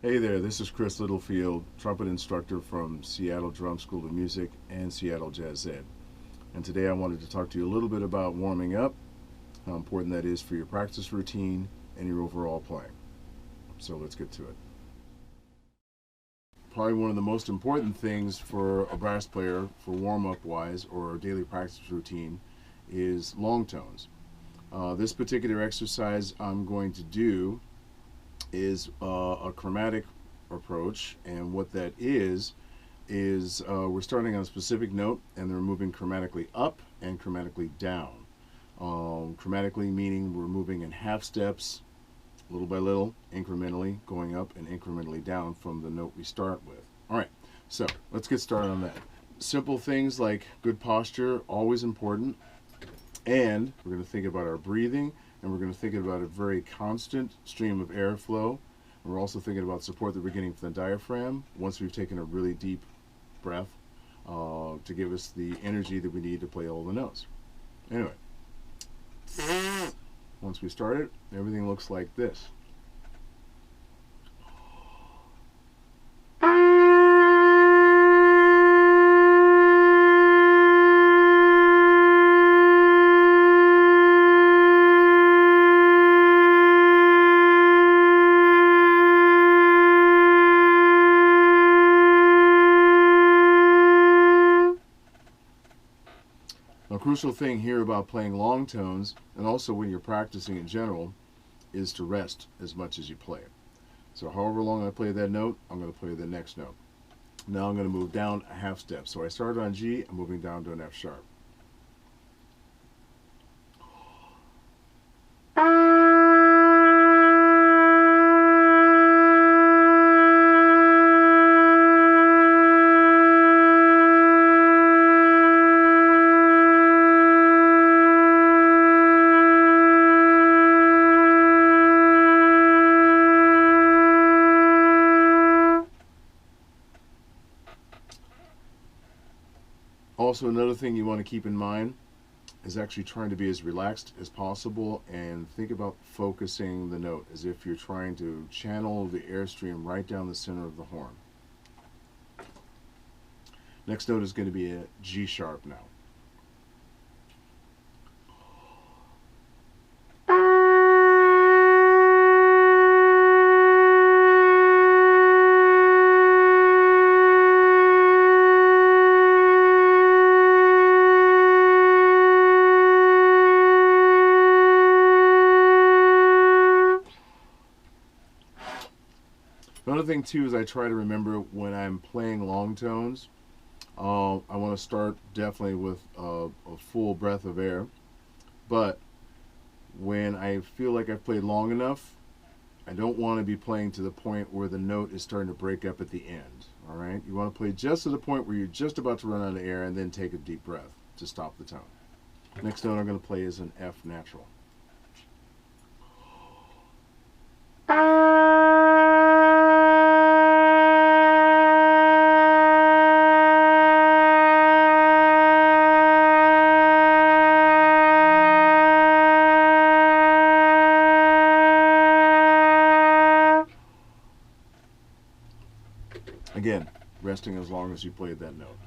Hey there, this is Chris Littlefield, trumpet instructor from Seattle Drum School of Music and Seattle JazzED. And today I wanted to talk to you a little bit about warming up, how important that is for your practice routine and your overall playing. So let's get to it. Probably one of the most important things for a brass player for warm-up wise or daily practice routine is long tones. This particular exercise I'm going to do is a chromatic approach, and what that is we're starting on a specific note and then we're moving chromatically up and chromatically down. Chromatically meaning we're moving in half steps, little by little, incrementally going up and incrementally down from the note we start with. Alright, so let's get started on that. Simple things like good posture, always important, and we're going to think about our breathing, and we're going to think about a very constant stream of airflow. And we're also thinking about support that we're getting from the diaphragm once we've taken a really deep breath to give us the energy that we need to play all the notes. Anyway, once we start it, everything looks like this. A crucial thing here about playing long tones, and also when you're practicing in general, is to rest as much as you play it. So however long I play that note, I'm going to play the next note. Now I'm going to move down a half step. So I started on G, I'm moving down to an F sharp. Also, another thing you want to keep in mind is actually trying to be as relaxed as possible and think about focusing the note as if you're trying to channel the airstream right down the center of the horn. Next note is going to be a G sharp now. Another thing too is I try to remember when I'm playing long tones, I want to start definitely with a full breath of air, but when I feel like I've played long enough, I don't want to be playing to the point where the note is starting to break up at the end. All right, you want to play just to the point where you're just about to run out of air and then take a deep breath to stop the tone. Next note I'm going to play is an F natural. Again, resting as long as you played that note.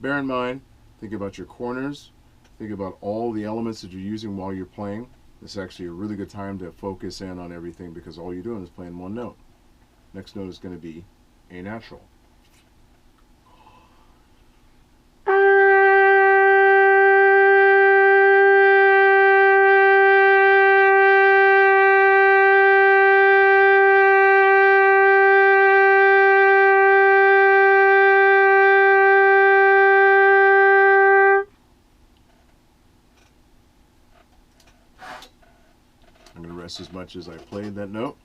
Bear in mind, think about your corners, think about all the elements that you're using while you're playing. This is actually a really good time to focus in on everything because all you're doing is playing one note. Next note is going to be A natural. I'm going to rest as much as I played that note.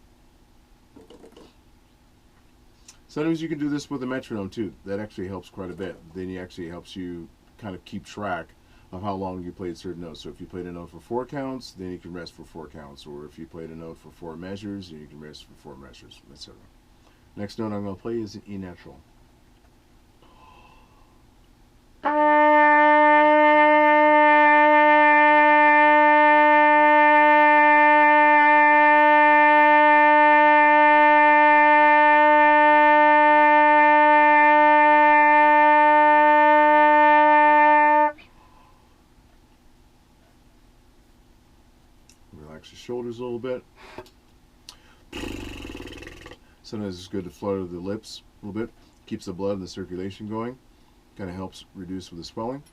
Sometimes you can do this with a metronome too. That actually helps quite a bit. Then it actually helps you kind of keep track of how long you played certain notes. So if you played a note for 4 counts, then you can rest for 4 counts. Or if you played a note for 4 measures, then you can rest for 4 measures, etc. Next note I'm going to play is an E natural. Relax your shoulders a little bit. Sometimes it's good to flutter the lips a little bit. Keeps the blood and the circulation going. Kind of helps reduce with the swelling.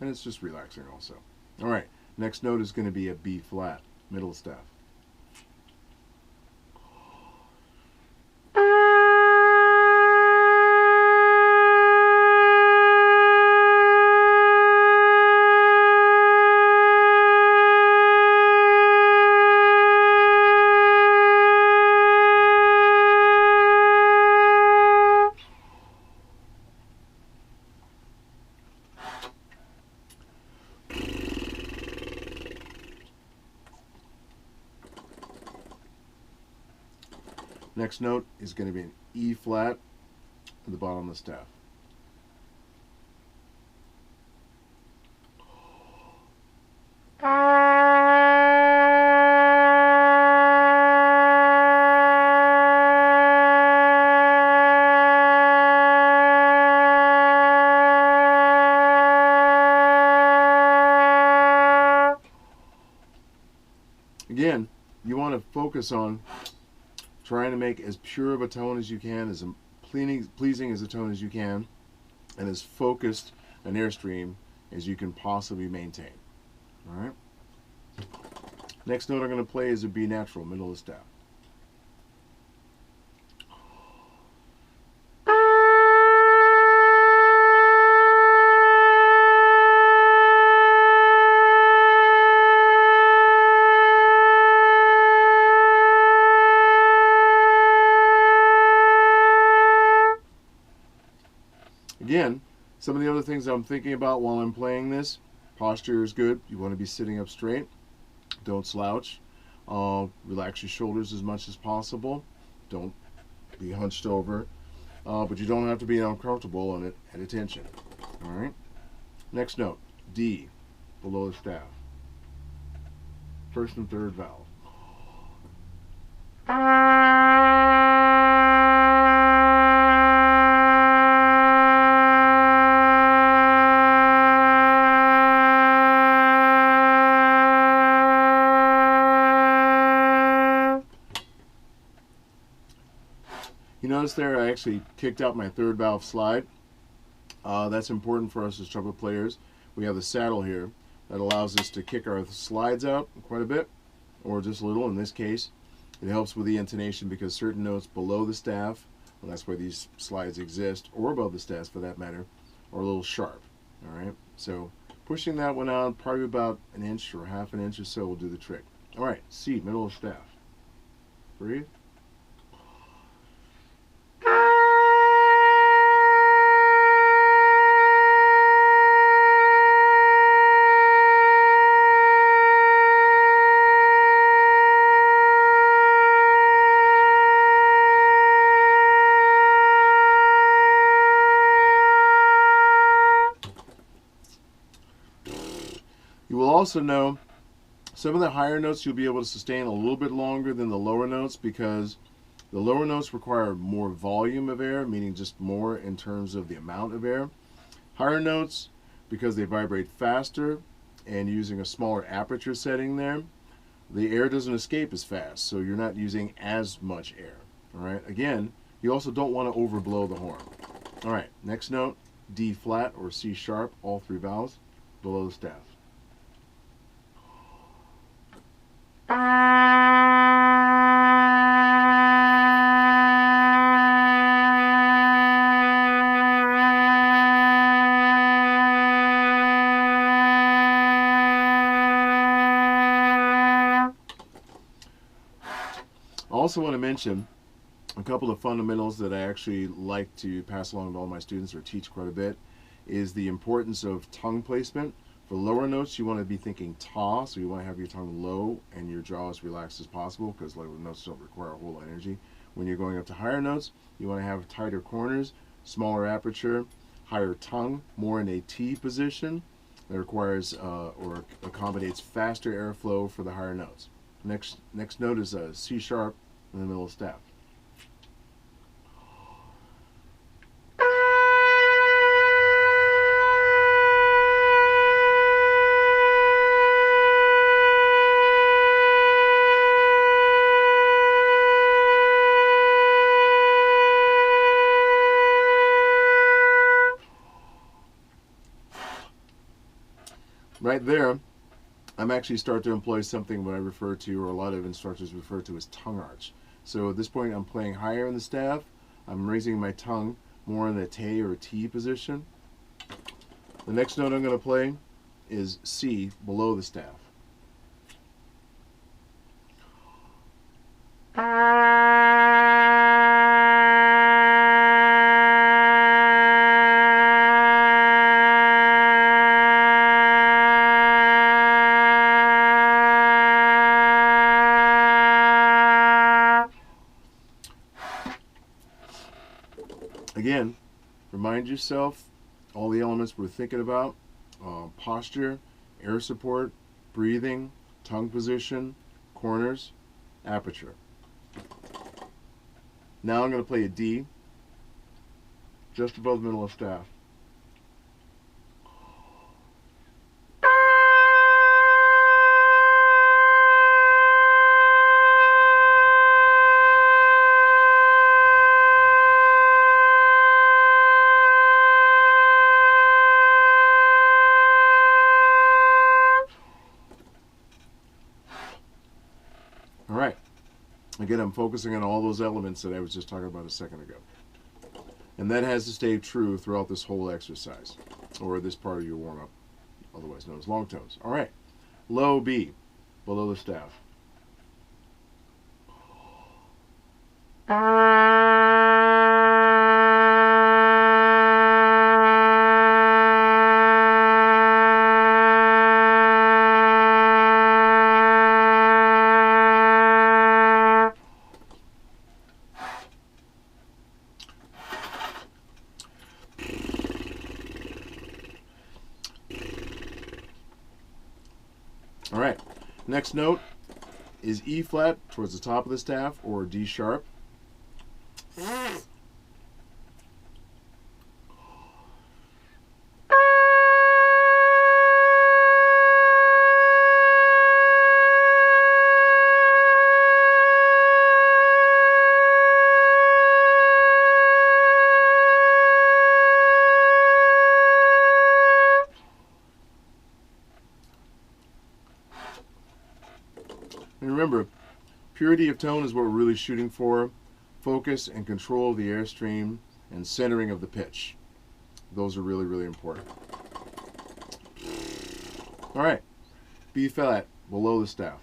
And it's just relaxing also. All right, next note is going to be a B flat, middle staff. Next note is going to be an E flat at the bottom of the staff. Again, you want to focus on trying to make as pure of a tone as you can, as pleasing as a tone as you can, and as focused an airstream as you can possibly maintain. All right. Next note I'm going to play is a B natural, middle of the staff. Again, some of the other things I'm thinking about while I'm playing this, posture is good. You want to be sitting up straight. Don't slouch. Relax your shoulders as much as possible. Don't be hunched over. But you don't have to be uncomfortable and at attention. All right. Next note, D, below the staff. First and third valve. You notice there I actually kicked out my third valve slide. That's important for us as trumpet players. We have the saddle here that allows us to kick our slides out quite a bit, or just a little in this case. It helps with the intonation because certain notes below the staff, well, that's where these slides exist, or above the staff for that matter, are a little sharp. All right, so pushing that one out probably about an inch or half an inch or so will do the trick. All right, C, middle of staff. Breathe. You will also know some of the higher notes you'll be able to sustain a little bit longer than the lower notes because the lower notes require more volume of air, meaning just more in terms of the amount of air. Higher notes, because they vibrate faster and using a smaller aperture setting there, the air doesn't escape as fast, so you're not using as much air. All right. Again, you also don't want to overblow the horn. All right. Next note, D flat or C sharp, all three valves below the staff. I also want to mention a couple of fundamentals that I actually like to pass along to all my students or teach quite a bit is the importance of tongue placement. For lower notes, you want to be thinking ta, so you want to have your tongue low and your jaw as relaxed as possible because lower notes don't require a whole lot of energy. When you're going up to higher notes, you want to have tighter corners, smaller aperture, higher tongue, more in a T position that requires or accommodates faster airflow for the higher notes. Next note is a C sharp in the middle of staff. right there, I'm actually starting to employ something what I refer to, or a lot of instructors refer to as tongue arch. So at this point, I'm playing higher in the staff. I'm raising my tongue more in the te or T position. The next note I'm going to play is C, below the staff. Again, remind yourself all the elements we're thinking about: posture, air support, breathing, tongue position, corners, aperture. Now I'm going to play a D just above the middle of staff. All right. Again, I'm focusing on all those elements that I was just talking about a second ago. And that has to stay true throughout this whole exercise, or this part of your warm-up, otherwise known as long tones. All right. Low B, below the staff. All right, next note is E flat towards the top of the staff, or D sharp. And remember, purity of tone is what we're really shooting for. Focus and control of the airstream and centering of the pitch. Those are really, really important. All right, B flat, below the staff.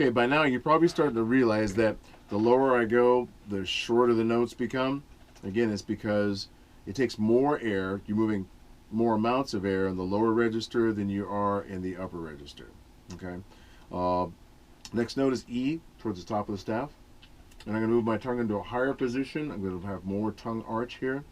Okay, by now you're probably starting to realize that the lower I go, the shorter the notes become. Again, it's because it takes more air. You're moving more amounts of air in the lower register than you are in the upper register. Okay. Next note is E, towards the top of the staff. And I'm going to move my tongue into a higher position. I'm going to have more tongue arch here.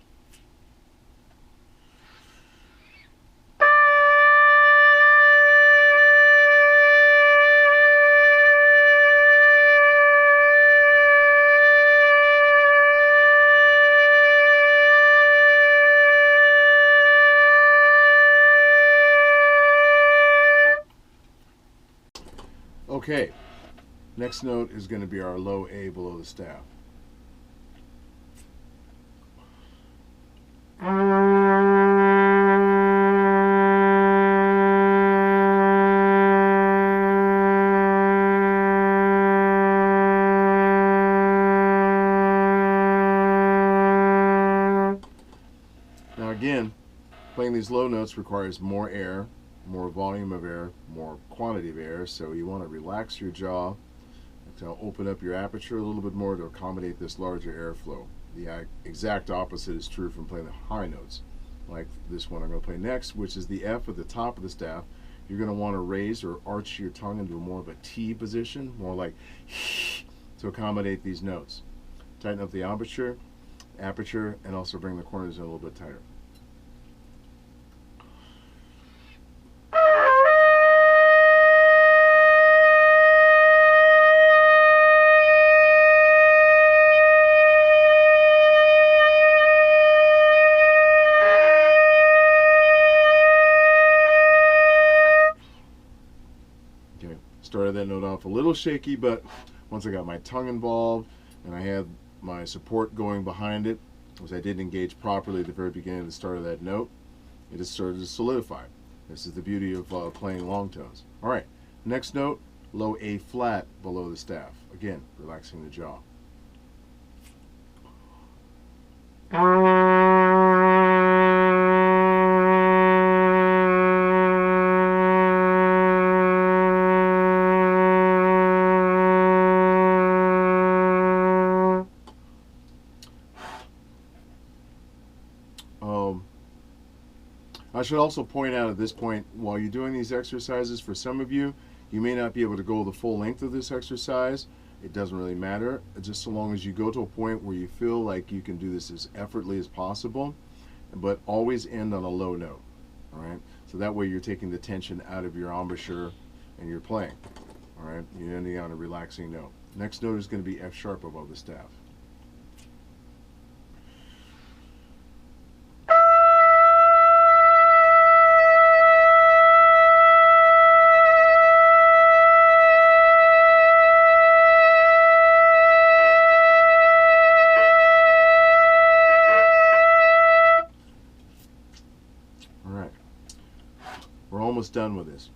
Okay, next note is going to be our low A below the staff. Now again, playing these low notes requires more air, more volume of air, more quantity of air, so you want to relax your jaw to open up your aperture a little bit more to accommodate this larger airflow. The exact opposite is true from playing the high notes, like this one I'm going to play next, which is the F at the top of the staff. You're going to want to raise or arch your tongue into more of a T position, more like to accommodate these notes. Tighten up the aperture, and also bring the corners in a little bit tighter. that note off a little shaky, but once I got my tongue involved and I had my support going behind it, which I didn't engage properly at the very beginning of the start of that note, it just started to solidify. This is the beauty of playing long tones. All right, next note, low A flat below the staff. Again, relaxing the jaw. I should also point out at this point, while you're doing these exercises, for some of you, you may not be able to go the full length of this exercise. It doesn't really matter, just so long as you go to a point where you feel like you can do this as effortlessly as possible, but always end on a low note. All right, so that way you're taking the tension out of your embouchure and you're playing. All right, you're ending on a relaxing note. Next note is going to be F sharp above the staff. We're almost done with this.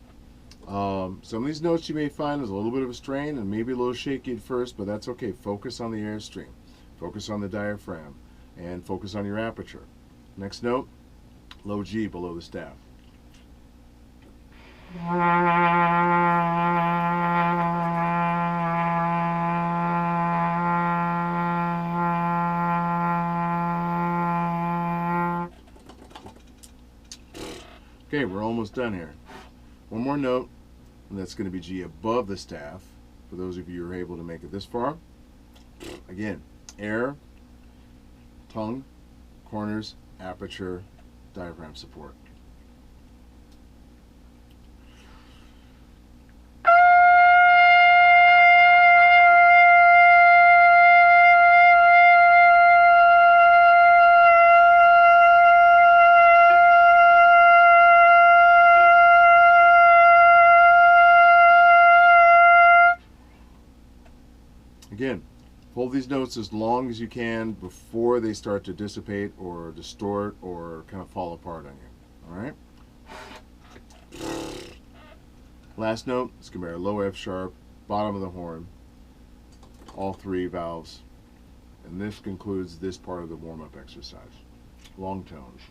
Some of these notes you may find is a little bit of a strain and maybe a little shaky at first, but that's okay. Focus on the airstream, focus on the diaphragm, and focus on your aperture. Next note, low G below the staff. Okay, we're almost done here. One more note, and that's going to be G above the staff, for those of you who are able to make it this far. Again, air, tongue, corners, aperture, diaphragm support. Again, hold these notes as long as you can before they start to dissipate or distort or kind of fall apart on you. All right? Last note, it's going to be our low F sharp, bottom of the horn, all three valves. And this concludes this part of the warm-up exercise. Long tones.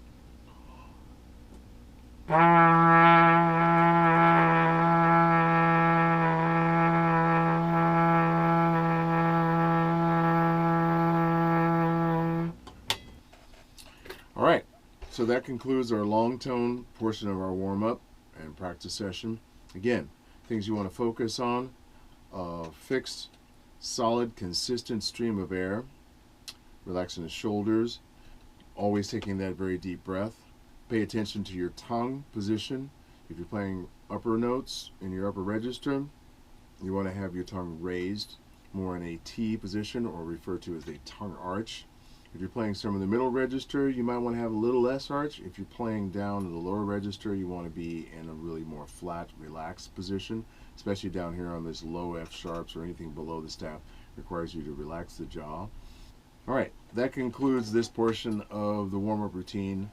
All right, so that concludes our long tone portion of our warm-up and practice session. Again, things you want to focus on: fixed, solid, consistent stream of air, relaxing the shoulders, always taking that very deep breath. Pay attention to your tongue position. If you're playing upper notes in your upper register, you want to have your tongue raised, more in a T position, or referred to as a tongue arch. If you're playing some of the middle register, you might want to have a little less arch. If you're playing down in the lower register, you want to be in a really more flat, relaxed position, especially down here on this low F sharps or anything below the staff. Requires you to relax the jaw. All right, that concludes this portion of the warm-up routine